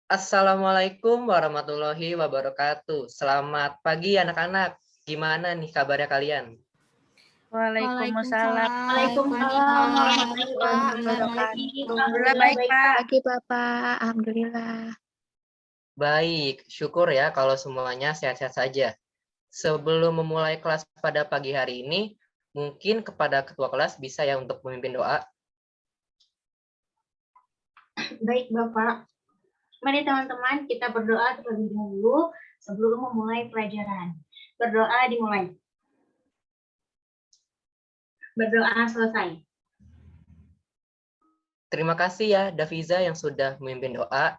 Assalamualaikum warahmatullahi wabarakatuh. Selamat pagi anak-anak. Gimana nih kabarnya kalian? Waalaikumsalam. Waalaikumsalam warahmatullahi wabarakatuh. wabarakatuh. Alhamdulillah baik, Pak. Pagi Bapak, Alhamdulillah. Baik, syukur ya kalau semuanya sehat-sehat saja. Sebelum memulai kelas pada pagi hari ini, mungkin kepada ketua kelas bisa ya untuk memimpin doa. Baik Bapak, mari teman-teman kita berdoa terlebih dahulu sebelum memulai pelajaran. Berdoa dimulai. Berdoa selesai. Terima kasih ya Daviza yang sudah memimpin doa.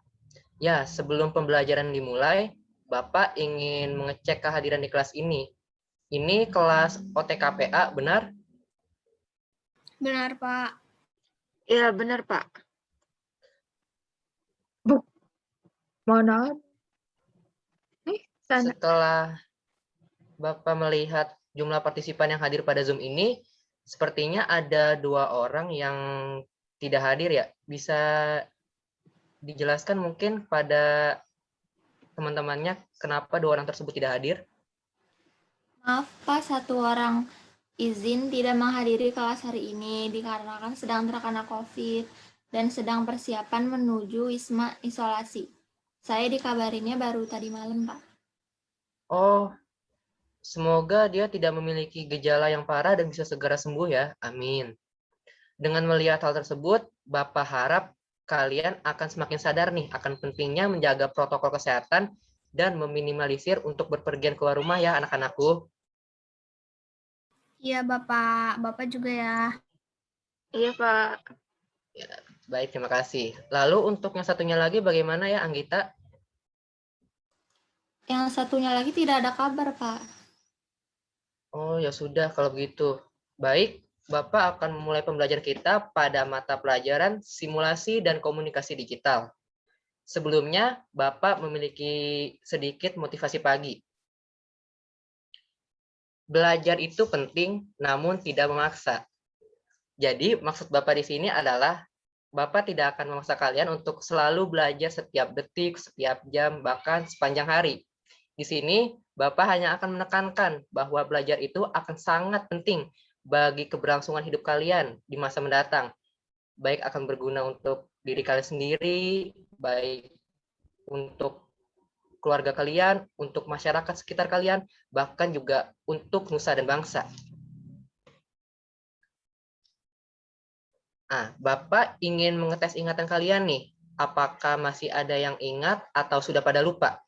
Ya, sebelum pembelajaran dimulai, Bapak ingin mengecek kehadiran di kelas ini. Ini kelas OTKPA, benar? Benar, Pak. Iya, benar Pak. Mana? Sana. Setelah Bapak melihat jumlah partisipan yang hadir pada Zoom ini, sepertinya ada 2 orang yang tidak hadir ya. Bisa dijelaskan mungkin pada teman-temannya kenapa 2 orang tersebut tidak hadir? Maaf Pak, 1 orang izin tidak menghadiri kelas hari ini dikarenakan sedang terkena COVID dan sedang persiapan menuju Wisma Isolasi. Saya dikabarinya baru tadi malam, Pak. Oh, semoga dia tidak memiliki gejala yang parah dan bisa segera sembuh ya. Amin. Dengan melihat hal tersebut, Bapak harap kalian akan semakin sadar nih akan pentingnya menjaga protokol kesehatan dan meminimalisir untuk berpergian keluar rumah ya anak-anakku. Iya, Bapak. Bapak juga ya. Iya Pak. Ya, baik, terima kasih. Lalu untuk yang satunya lagi bagaimana ya Anggita? Yang satunya lagi tidak ada kabar, Pak. Oh ya sudah kalau begitu. Baik, Bapak akan memulai pembelajaran kita pada mata pelajaran simulasi dan komunikasi digital. Sebelumnya, Bapak memiliki sedikit motivasi pagi. Belajar itu penting, namun tidak memaksa. Jadi, maksud Bapak di sini adalah Bapak tidak akan memaksa kalian untuk selalu belajar setiap detik, setiap jam, bahkan sepanjang hari. Di sini, Bapak hanya akan menekankan bahwa belajar itu akan sangat penting bagi keberlangsungan hidup kalian di masa mendatang. Baik akan berguna untuk diri kalian sendiri, baik untuk keluarga kalian, untuk masyarakat sekitar kalian, bahkan juga untuk nusa dan bangsa. Nah, Bapak ingin mengetes ingatan kalian nih. Apakah masih ada yang ingat atau sudah pada lupa?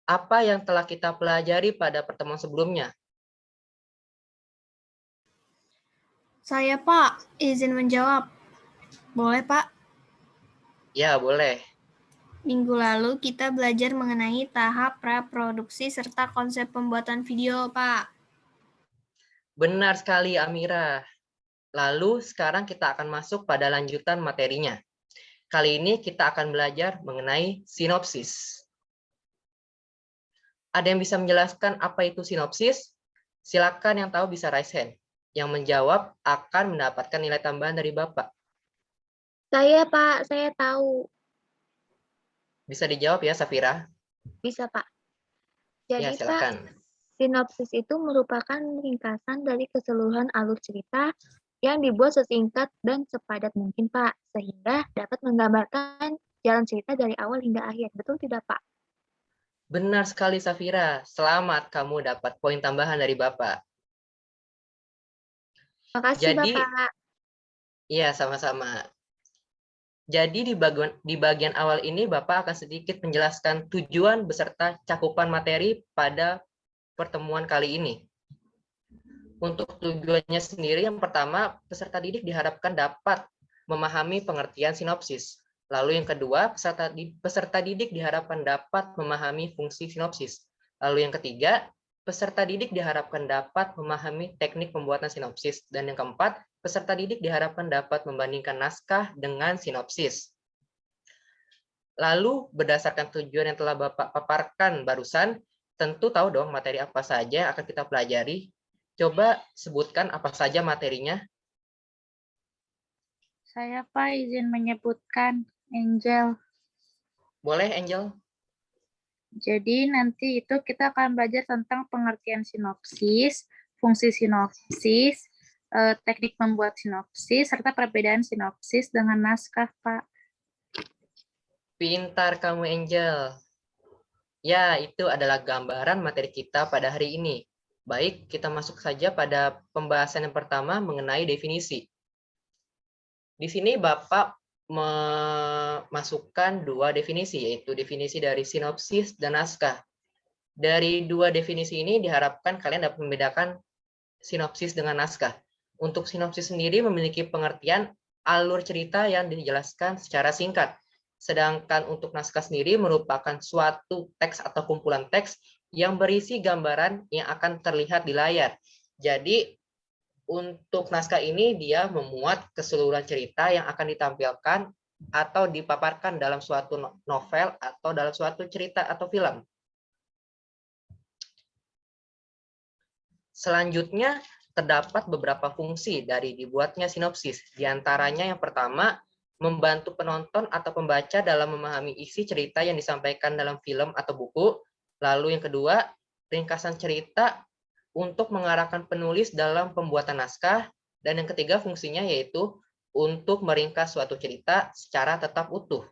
Apa yang telah kita pelajari pada pertemuan sebelumnya? Saya, Pak, izin menjawab. Boleh, Pak? Ya, boleh. Minggu lalu kita belajar mengenai tahap praproduksi serta konsep pembuatan video, Pak. Benar sekali, Amira. Lalu sekarang kita akan masuk pada lanjutan materinya. Kali ini kita akan belajar mengenai sinopsis. Ada yang bisa menjelaskan apa itu sinopsis? Silakan yang tahu bisa raise hand. Yang menjawab akan mendapatkan nilai tambahan dari Bapak. Saya Pak, saya tahu. Bisa dijawab ya, Safira? Bisa Pak. Ya, Jadi Pak, silakan. sinopsis itu merupakan ringkasan dari keseluruhan alur cerita yang dibuat sesingkat dan sepadat mungkin Pak, sehingga dapat menggambarkan jalan cerita dari awal hingga akhir. Betul tidak Pak? Benar sekali, Safira. Selamat kamu dapat poin tambahan dari Bapak. Makasih Jadi, Bapak. ya sama-sama. Jadi di bagian awal ini Bapak akan sedikit menjelaskan tujuan beserta cakupan materi pada pertemuan kali ini. Untuk tujuannya sendiri, yang pertama, peserta didik diharapkan dapat memahami pengertian sinopsis. Lalu yang kedua, peserta didik diharapkan dapat memahami fungsi sinopsis. Lalu yang ketiga, peserta didik diharapkan dapat memahami teknik pembuatan sinopsis. Dan yang keempat, peserta didik diharapkan dapat membandingkan naskah dengan sinopsis. Lalu berdasarkan tujuan yang telah Bapak paparkan barusan, tentu tahu dong materi apa saja yang akan kita pelajari. Coba sebutkan apa saja materinya. Saya, Pak, izin menyebutkan Angel. Boleh, Angel? Jadi nanti itu kita akan belajar tentang pengertian sinopsis, fungsi sinopsis, teknik membuat sinopsis, serta perbedaan sinopsis dengan naskah, Pak. Pintar kamu, Angel. Ya, itu adalah gambaran materi kita pada hari ini. Baik, kita masuk saja pada pembahasan yang pertama mengenai definisi. Di sini Bapak memasukkan dua definisi, yaitu definisi dari sinopsis dan naskah. Dari dua definisi ini diharapkan kalian dapat membedakan sinopsis dengan naskah. Untuk sinopsis sendiri memiliki pengertian alur cerita yang dijelaskan secara singkat. Sedangkan untuk naskah sendiri merupakan suatu teks atau kumpulan teks yang berisi gambaran yang akan terlihat di layar. Jadi untuk naskah ini dia memuat keseluruhan cerita yang akan ditampilkan atau dipaparkan dalam suatu novel atau dalam suatu cerita atau film. Selanjutnya, terdapat beberapa fungsi dari dibuatnya sinopsis. Di antaranya yang pertama, membantu penonton atau pembaca dalam memahami isi cerita yang disampaikan dalam film atau buku. Lalu yang kedua, ringkasan cerita untuk mengarahkan penulis dalam pembuatan naskah. Dan yang ketiga fungsinya yaitu untuk meringkas suatu cerita secara tetap utuh.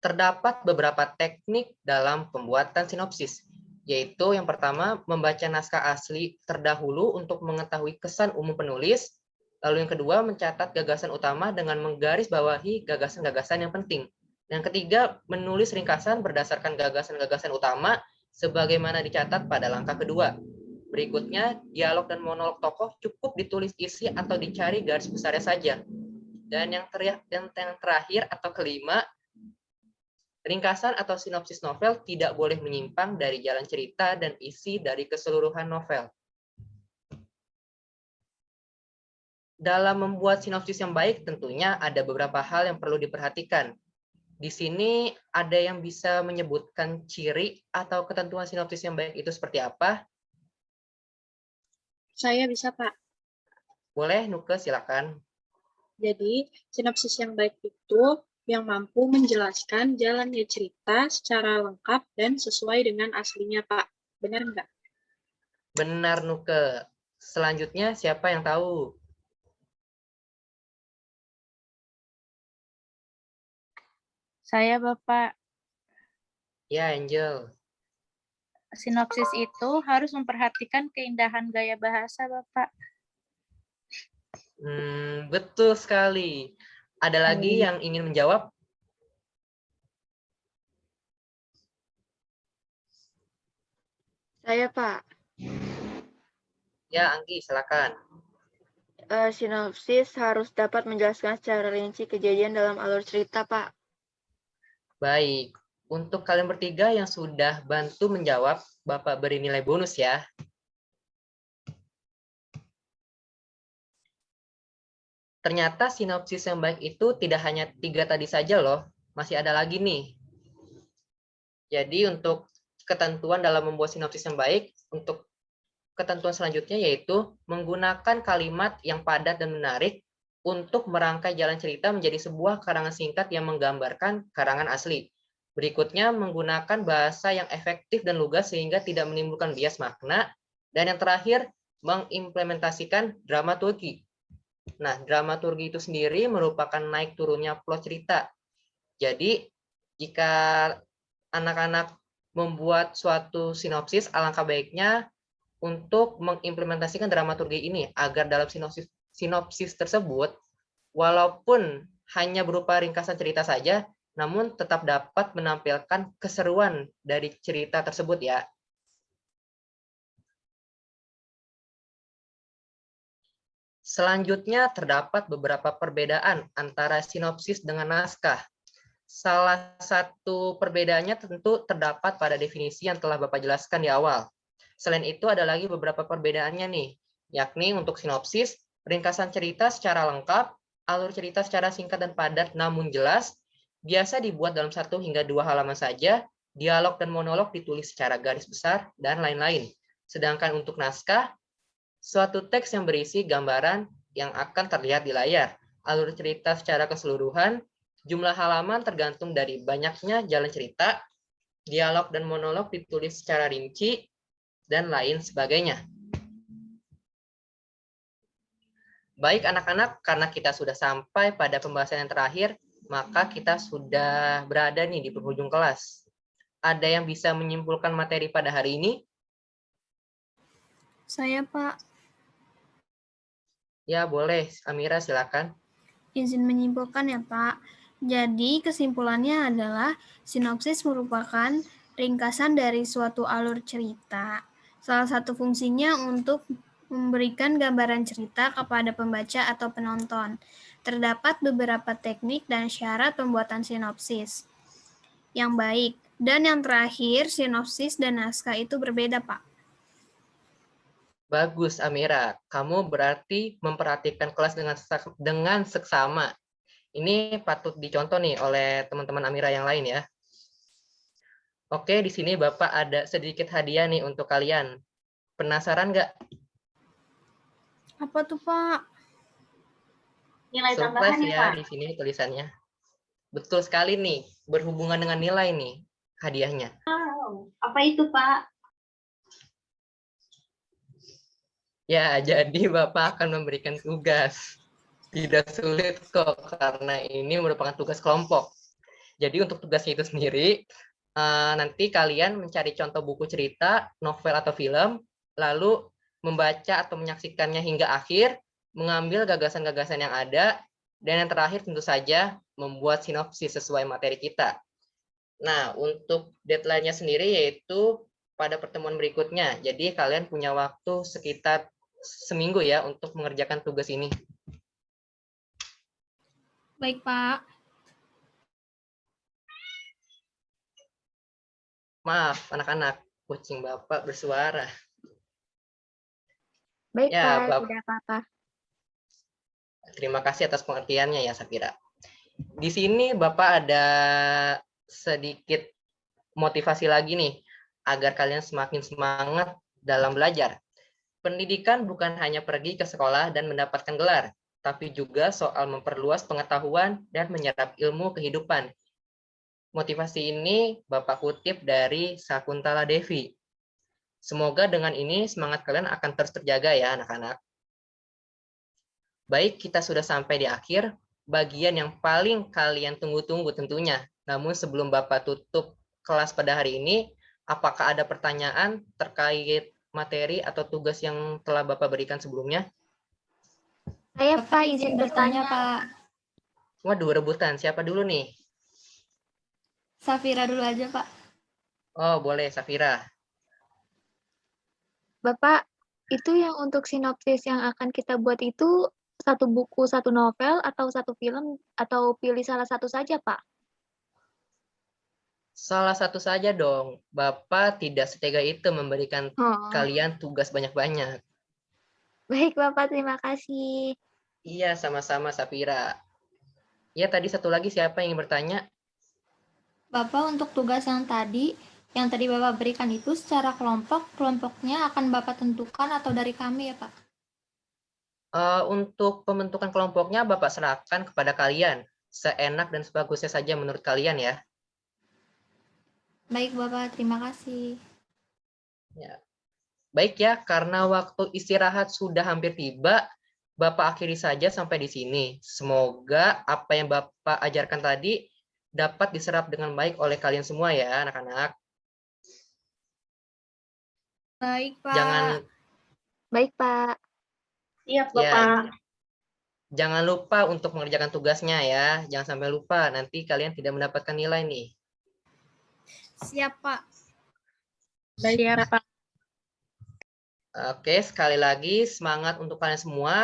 Terdapat beberapa teknik dalam pembuatan sinopsis, yaitu yang pertama membaca naskah asli terdahulu untuk mengetahui kesan umum penulis, lalu yang kedua mencatat gagasan utama dengan menggarisbawahi gagasan-gagasan yang penting. Yang ketiga menulis ringkasan berdasarkan gagasan-gagasan utama sebagaimana dicatat pada langkah kedua. Berikutnya, dialog dan monolog tokoh cukup ditulis isi atau dicari garis besarnya saja. Dan yang terakhir atau kelima, ringkasan atau sinopsis novel tidak boleh menyimpang dari jalan cerita dan isi dari keseluruhan novel. Dalam membuat sinopsis yang baik, tentunya ada beberapa hal yang perlu diperhatikan. Di sini ada yang bisa menyebutkan ciri atau ketentuan sinopsis yang baik itu seperti apa? Saya bisa, Pak. Boleh, Nuke, silakan. Jadi, sinopsis yang baik itu yang mampu menjelaskan jalannya cerita secara lengkap dan sesuai dengan aslinya, Pak. Benar nggak? Benar, Nuke. Selanjutnya, siapa yang tahu? Saya, Bapak. Ya, Angel. Sinopsis itu harus memperhatikan keindahan gaya bahasa, Bapak. Betul sekali. Ada lagi yang ingin menjawab? Saya, Pak. Ya, Anggi, silakan. Sinopsis harus dapat menjelaskan secara rinci kejadian dalam alur cerita, Pak. Baik, untuk kalian bertiga yang sudah bantu menjawab, Bapak beri nilai bonus ya. Ternyata sinopsis yang baik itu tidak hanya 3 tadi saja loh, masih ada lagi nih. Jadi untuk ketentuan dalam membuat sinopsis yang baik, untuk ketentuan selanjutnya yaitu menggunakan kalimat yang padat dan menarik untuk merangkai jalan cerita menjadi sebuah karangan singkat yang menggambarkan karangan asli. Berikutnya, menggunakan bahasa yang efektif dan lugas sehingga tidak menimbulkan bias makna. Dan yang terakhir, mengimplementasikan dramaturgi. Nah, dramaturgi itu sendiri merupakan naik turunnya plot cerita. Jadi, jika anak-anak membuat suatu sinopsis, alangkah baiknya untuk mengimplementasikan dramaturgi ini agar dalam sinopsis tersebut, walaupun hanya berupa ringkasan cerita saja, namun tetap dapat menampilkan keseruan dari cerita tersebut ya. Selanjutnya terdapat beberapa perbedaan antara sinopsis dengan naskah. Salah satu perbedaannya tentu terdapat pada definisi yang telah Bapak jelaskan di awal. Selain itu ada lagi beberapa perbedaannya nih, yakni untuk sinopsis, ringkasan cerita secara lengkap, alur cerita secara singkat dan padat namun jelas, biasa dibuat dalam 1 hingga 2 halaman saja, dialog dan monolog ditulis secara garis besar, dan lain-lain. Sedangkan untuk naskah, suatu teks yang berisi gambaran yang akan terlihat di layar. alur cerita secara keseluruhan, jumlah halaman tergantung dari banyaknya jalan cerita, dialog dan monolog ditulis secara rinci, dan lain sebagainya. Baik anak-anak, karena kita sudah sampai pada pembahasan yang terakhir, maka kita sudah berada nih di penghujung kelas. Ada yang bisa menyimpulkan materi pada hari ini? Saya, Pak, Ya, boleh. Amira, silakan. izin menyimpulkan ya, Pak. Jadi, kesimpulannya adalah sinopsis merupakan ringkasan dari suatu alur cerita. Salah satu fungsinya untuk memberikan gambaran cerita kepada pembaca atau penonton. Terdapat beberapa teknik dan syarat pembuatan sinopsis yang baik. Dan yang terakhir, sinopsis dan naskah itu berbeda, Pak. Bagus, Amira. Kamu berarti memperhatikan kelas dengan seksama. Ini patut dicontoh nih oleh teman-teman Amira yang lain ya. Oke, di sini Bapak ada sedikit hadiah nih untuk kalian. Penasaran nggak? Apa tuh, Pak? Nilai Surprise tambahan ya, ya Pak. di sini tulisannya. Betul sekali nih, berhubungan dengan nilai nih hadiahnya. Wow. Apa itu, Pak? Ya, jadi Bapak akan memberikan tugas. Tidak sulit kok, karena ini merupakan tugas kelompok. Jadi untuk tugasnya itu sendiri, nanti kalian mencari contoh buku cerita, novel atau film, lalu membaca atau menyaksikannya hingga akhir, mengambil gagasan-gagasan yang ada, dan yang terakhir tentu saja membuat sinopsis sesuai materi kita. Nah, untuk deadline-nya sendiri yaitu pada pertemuan berikutnya. Jadi kalian punya waktu sekitar seminggu ya untuk mengerjakan tugas ini. Baik, Pak. Maaf, anak-anak, kucing Bapak bersuara. Baik, Ya, Pak, Bapak. tidak apa-apa. Terima kasih atas pengertiannya ya, Safira. Di sini Bapak ada sedikit motivasi lagi nih, agar kalian semakin semangat dalam belajar. Pendidikan bukan hanya pergi ke sekolah dan mendapatkan gelar, tapi juga soal memperluas pengetahuan dan menyerap ilmu kehidupan. Motivasi ini Bapak kutip dari Sakuntala Devi. Semoga dengan ini semangat kalian akan terus terjaga ya anak-anak. Baik, kita sudah sampai di akhir, bagian yang paling kalian tunggu-tunggu tentunya. Namun sebelum Bapak tutup kelas pada hari ini, apakah ada pertanyaan terkait materi atau tugas yang telah Bapak berikan sebelumnya? Saya, Bapak Pak, izin bertanya. Pak. Waduh, rebutan. Siapa dulu nih? Safira dulu aja, Pak. Oh, boleh, Safira. Bapak, itu yang untuk sinopsis yang akan kita buat itu satu buku, satu novel, atau satu film, atau pilih salah satu saja, Pak? Salah satu saja dong. Bapak tidak setega itu memberikan Oh, kalian tugas banyak-banyak. baik, Bapak, terima kasih. Iya, sama-sama, Safira. Ya, tadi satu lagi siapa yang ingin bertanya? Bapak untuk tugas yang tadi Bapak berikan itu secara kelompoknya akan Bapak tentukan atau dari kami ya, Pak? Untuk pembentukan kelompoknya Bapak serahkan kepada kalian. Seenak dan sebagusnya saja menurut kalian ya. Baik, Bapak. Terima kasih. Ya. Baik ya, karena waktu istirahat sudah hampir tiba, Bapak akhiri saja sampai di sini. Semoga apa yang Bapak ajarkan tadi dapat diserap dengan baik oleh kalian semua ya, anak-anak. Baik, Pak. Baik, Pak. Siap, Ya, Bapak. jangan lupa untuk mengerjakan tugasnya ya. Jangan sampai lupa, nanti kalian tidak mendapatkan nilai nih. Siap, Pak. Siap, Pak. Oke, sekali lagi semangat untuk kalian semua.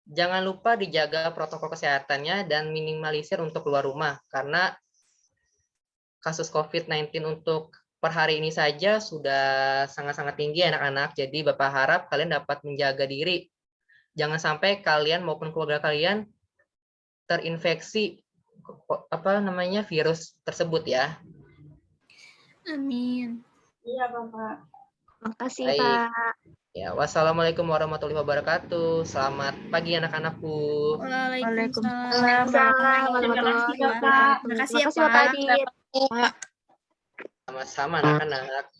Jangan lupa dijaga protokol kesehatannya dan minimalisir untuk keluar rumah. Karena kasus COVID-19 untuk per hari ini saja sudah sangat-sangat tinggi anak-anak. Jadi Bapak harap kalian dapat menjaga diri. Jangan sampai kalian maupun keluarga kalian terinfeksi virus tersebut ya. Amin. Iya, Bapak. Makasih, Baik. Pak. Ya, wassalamualaikum warahmatullahi wabarakatuh. Selamat pagi anak-anakku. Waalaikumsalam. Waalaikumsalam warahmatullahi wabarakatuh. Makasih ya, Makasih, Bapak Pak. Adit. Sama-sama anak-anak.